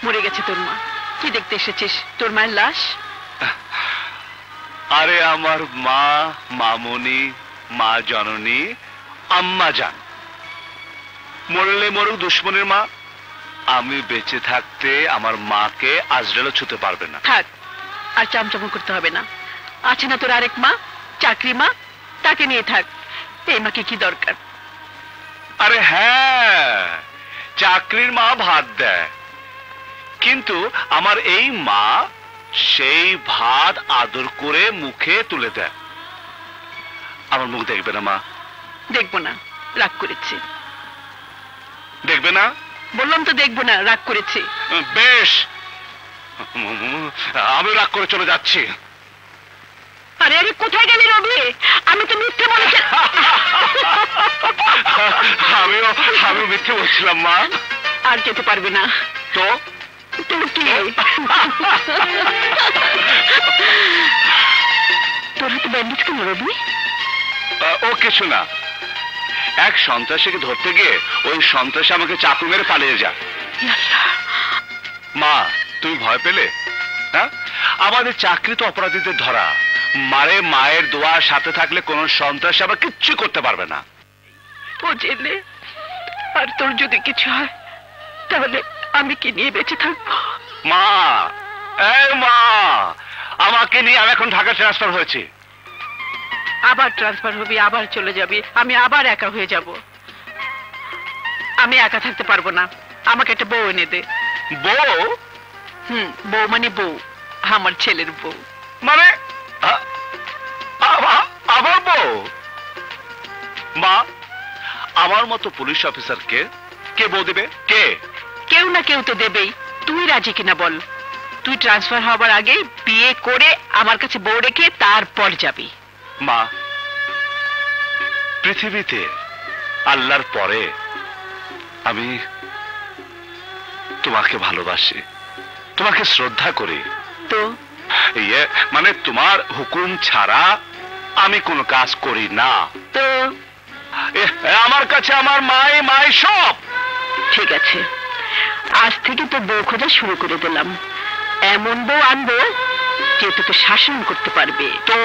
মরে গেছে তোর মা। কি দেখতে এসেছিস? তোর মায়ের লাশ? আরে আমার মা, মামনি, মা জননী, আম্মা জান। মরলে মরুক দুশ্মনের মা, আমি বেঁচে থাকতে আমার মাকে আজরালও ছুতে পারবে না। থাক, আর চামচামো করতে হবে না। আছে না তোর আরেক মা, চাকরি মা, তাকে নিয়ে থাক। এই মাকে কি দরকার? আরে হ্যাঁ, চাকরির মা ভাত দেয়, কিন্তু আমার এই মা সেই ভাত আদর করে মুখে তুলে দেয়। আমার মুখ দেখবে না মা? দেখবো না, রাগ করেছি। দেখবে না? বললাম তো দেখবো না, রাগ করেছি। বেশ, আমি রাগ করে চলে যাচ্ছি। আরে আরে, কোথায় গেলি রবি? আমি তো মিথ্যে বলেছি। আমিও মিথ্যে বলছিলাম মা। আর যেতে পারবে না তো? তোর কি? তোর হাতে ব্যান্ডেজ কেন রবি? ও কিছু না, এক সন্ত্রাসীকে ধরতে গিয়ে ওই সন্ত্রাসী আমাকে চাকু মেরে পালিয়ে যায়। মা, তুমি ভয় পেলে? হ্যাঁ, আমাদের চাকরি তো অপরাধীদের ধরা। মারে মায়ের দোয়ার সাথে থাকলে কোন সন্ত্রাসী আবার কিচ্ছু করতে পারবে না। ও জেলে, আর তোর যদি কিছু হয় তাহলে আমি কি নিয়ে বেঁচে থাকবো? মা, এই মা, আমাকে নিয়ে আমি এখন ঢাকা ট্রান্সফার হয়েছি। আবার ট্রান্সফার হবি, আবার চলে যাবি, আমি আবার একা হয়ে যাব। আমি একা থাকতে পারবো না, আমাকে একটা বউ এনে দে। বউ? বউ মানে বউ, আমার ছেলের বউ। মানে আমার বউ? মা, আমার মতো পুলিশ অফিসারকে কে বউ দেবে? কে? কেউ না কেউ তো দেবেই। তুই রাজি কিনা বল? তুই ট্রান্সফার হবার আগে বিয়ে করে আমার কাছে বউ রেখে তারপর যাবি। মা, পৃথিবীতে আল্লাহর পরে আমি তোমাকে ভালোবাসি, তোমাকে শ্রদ্ধা করি। তো মানে তোমার হুকুম ছাড়া আমি কোনো কাজ করি না। তো আমার কাছে আমার মাই সব। ঠিক আছে, আজ থেকে তো বউ খোঁজা শুরু করে দিলাম। এমন বউ আনবো যে তোকে শাসন করতে পারবে। তো